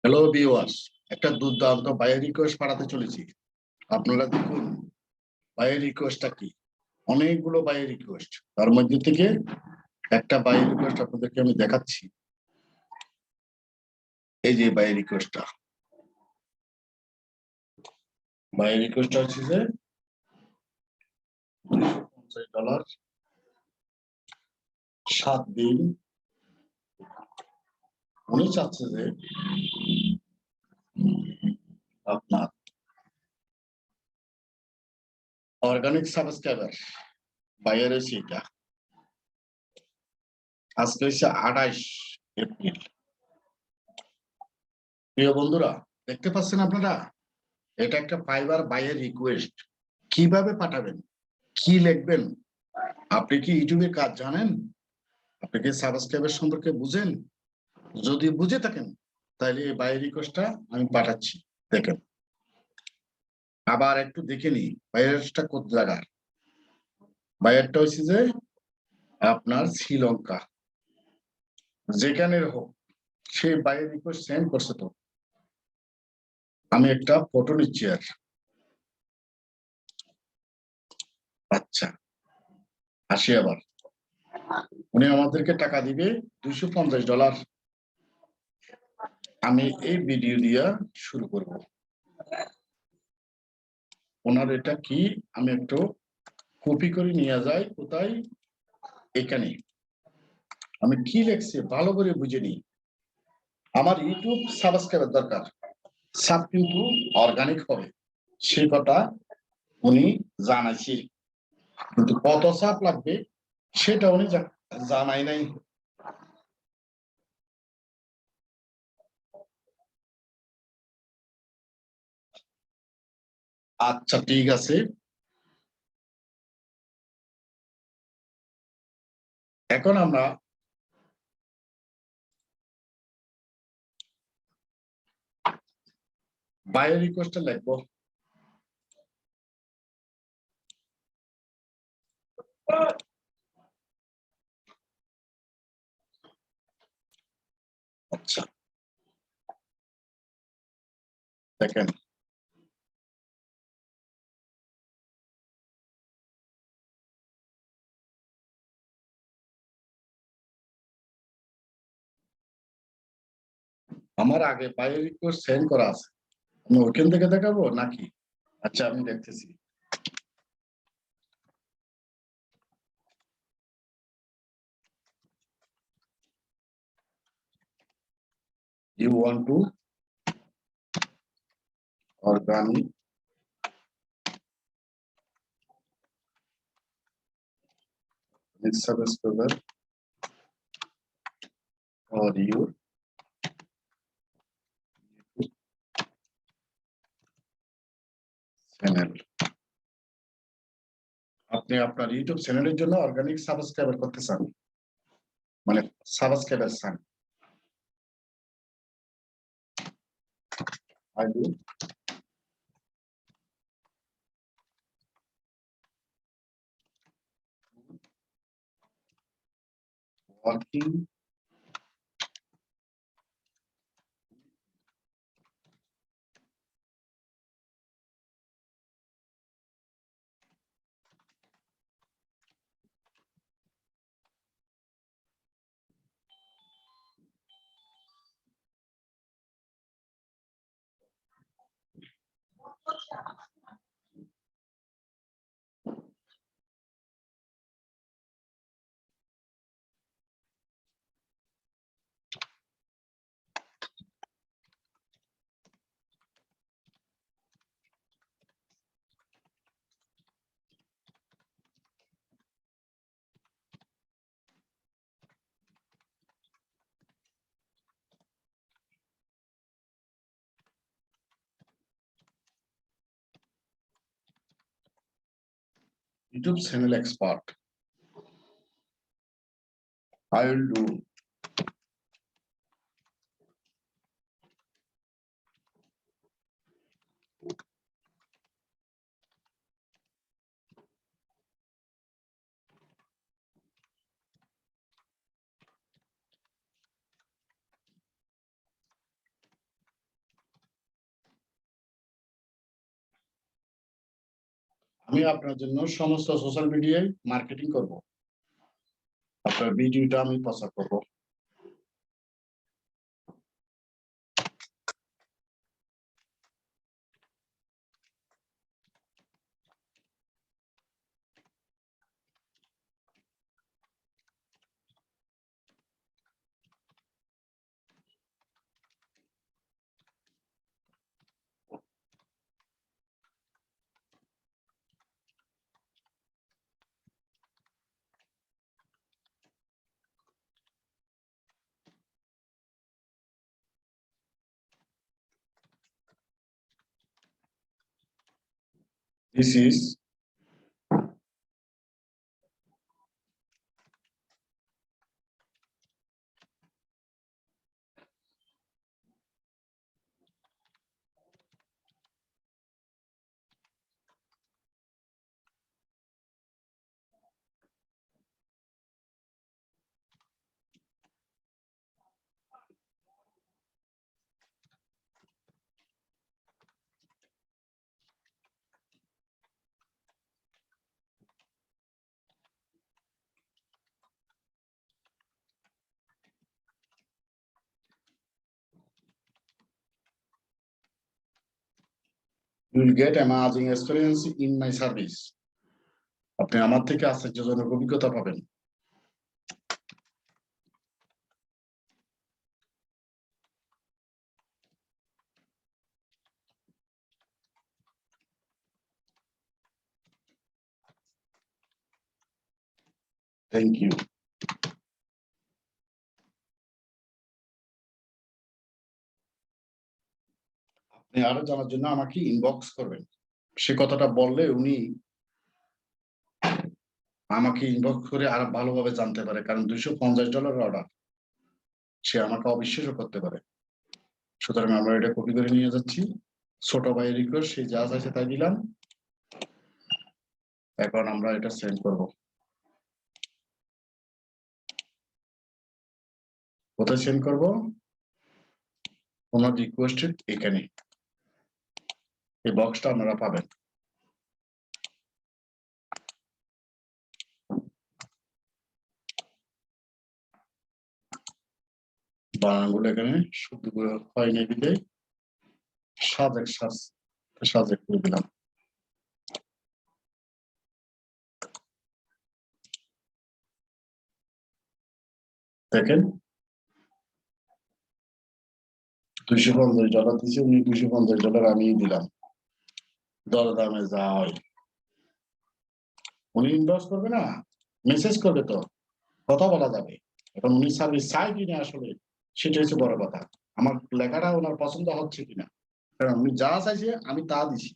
Hello viewers, একটা দুর্দান্ত buyer request পাঠাতে চলেছি। আপনারা দেখুন বায়ার রিকোয়েস্টটা কি। অনেকগুলো বায়ার রিকোয়েস্ট, তার মধ্যে থেকে একটা বায়ার রিকোয়েস্ট আপনাদেরকে আমি দেখাচ্ছি। এই যে বায়ার রিকোয়েস্টটা হচ্ছে যে $250, 7 দিন। উনি চাচ্ছে যে আপনার অর্গানিক সাবস্ক্রাইবার বায়ার হচ্ছে এটা। আজকে হচ্ছে 28 এপ্রিল। প্রিয় বন্ধুরা, দেখতে পাচ্ছেন আপনারা, এটা একটা ফাইবার বায়ার রিকোয়েস্ট। কিভাবে পাঠাবেন, কি লিখবেন? আপনি কি ইউটিউবে কাজ জানেন? আপনি কি সাবস্ক্রাইবার সম্পর্কে বুঝেন? যদি বুঝে থাকেন তাহলে এই বায়ার রিকোয়েস্টটা আমি পাঠাচ্ছি। দেখেন, আবার একটু দেখে নি বায়ারটা কোন জায়গার। বায়ারটা হচ্ছে যে আপনার শ্রীলঙ্কা, যেখানের হোক সেই বায়ার রিকোয়েস্ট সেন্ড করছে। তো আমি একটা ফটো নিচ্ছি। আর আচ্ছা, আসি আবার। উনি আমাদেরকে টাকা দিবে $250। আমি এই ভিডিও দিয়া শুরু করব। ওনার এটা কি আমি একটু কপি করে নিয়ে যাই। কোথায়? এখানে। আমি কি লিখছি ভালো করে বুঝে নিই। আমার ইউটিউব সাবস্ক্রাইবার দরকার, সাব কিন্তু অর্গানিক হবে, সে কথা উনি জানাইছি, কিন্তু কত সাব লাগবে সেটা উনি জানাই নাই। আচ্ছা, ঠিক আছে। এখন আমরা বায়ার রিকোয়েস্টটা লিখবো। আচ্ছা, দেখেন, আমার আগে বায়ার রিকোয়েস্ট সেন্ড করা আছে। আমি ওখান থেকে দেখাবো নাকি? আচ্ছা, আমি দেখতেছি। You want to organic subscriber for your channel. আপনি আপনার ইউটিউব চ্যানেলের জন্য অর্গানিক সাবস্ক্রাইবার করতে চান, মানে সাবস্ক্রাইবার চান। I do working YouTube channel expert. I will do আমি আপনার জন্য সমস্ত সোশ্যাল মিডিয়ায় মার্কেটিং করব, আপনার ভিডিওটা আমি প্রচার করব। This is you will get amazing experience in my service. আপনি আমার থেকে আশ্চর্যজনক অভিজ্ঞতা পাবেন। Thank you. আপনি আরো জানার জন্য আমাকে ইনবক্স করবেন। সে কথাটা বললে উনি আমাকে ইনবক্স করে আরো ভালোভাবে জানতে পারে, কারণ $250 অর্ডার, সে আমাকে অবিশ্বাসও করতে পারে। সুতরাং আমরা এটা কপি করে নিয়ে যাচ্ছি। ছোট ভাই রিকোয়েস্ট, সে যা চাইছে তাই দিলাম। এখন আমরা এটা সেন্ড করব। কোথায় সেন্ড করব? ওনার রিকোয়েস্টেড এখানে এই বক্সটা আপনারা পাবেন। বানানগুলো এখানে শুদ্ধ করে হয়নি দিলে সাজেক করে দিলাম। দেখেন $250 দিয়েছে উনি, $250 আমি দিলাম। দরদামে যা হয় উনি ইনবক্স করবে না, মেসেজ করবে, তো কথা বলা যাবে। এখন উনি সার্ভিস চাই কিনা আসলে সেটা হচ্ছে বড় কথা। আমার লেখাটা ওনার পছন্দ হচ্ছে কিনা, কারণ উনি যা চাইছে আমি তা দিছি।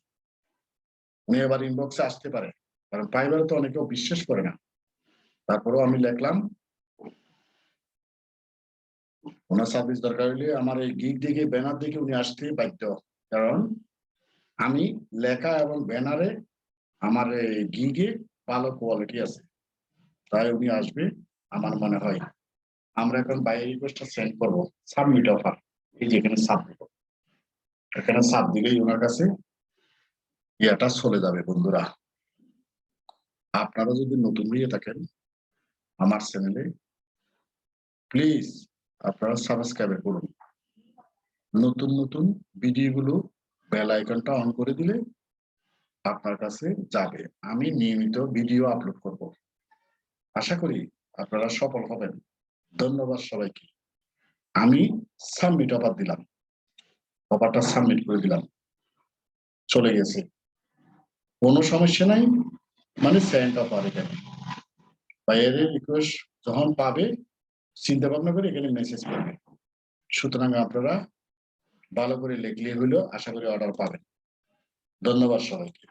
উনি এবার ইনবক্সে আসতে পারে, কারণ ফাইবার তো অনেকেও বিশ্বাস করে না। তারপরেও আমি লিখলাম ওনার সার্ভিস দরকার হলে আমার এই গিগ দেখে ব্যানার দেখে উনি আসতে বাধ্য, কারণ আমি লেখা এবং ব্যানারে আমার গিগে ভালো কোয়ালিটি আছে, তাই উনি আসবে আমার মনে হয়। আমরা এখন বাইরে রিকোয়েস্টটা সেন্ড করবো, সাবমিট অফার, এই যে এখানে সাবমিট, এখানে সাব দিলেই ওনার কাছে ইয়াটা চলে যাবে। বন্ধুরা, আপনারা যদি নতুন হয়ে থাকেন আমার চ্যানেলে, প্লিজ আপনারা সাবস্ক্রাইব করুন। নতুন নতুন ভিডিওগুলো বেল আইকনটা অন করে দিলে আপনার কাছে যাবে। আমি নিয়মিত ভিডিও আপলোড করব। আশা করি আপনারা সফল হবেন। ধন্যবাদ সবাইকে। আমি সাবমিট অফার দিলাম, অফারটা সাবমিট করে দিলাম, চলে গেছে, কোনো সমস্যা নাই। মানে সেন্ড অফার এখানে বাইরের রিকোয়েস্ট যখন পাবে চিন্তা ভাবনা করে এখানে মেসেজ করবে। সুতরাং আপনারা ভালো করে লিখলে হইলো, আশা করি অর্ডার পাবেন। ধন্যবাদ সবাইকে।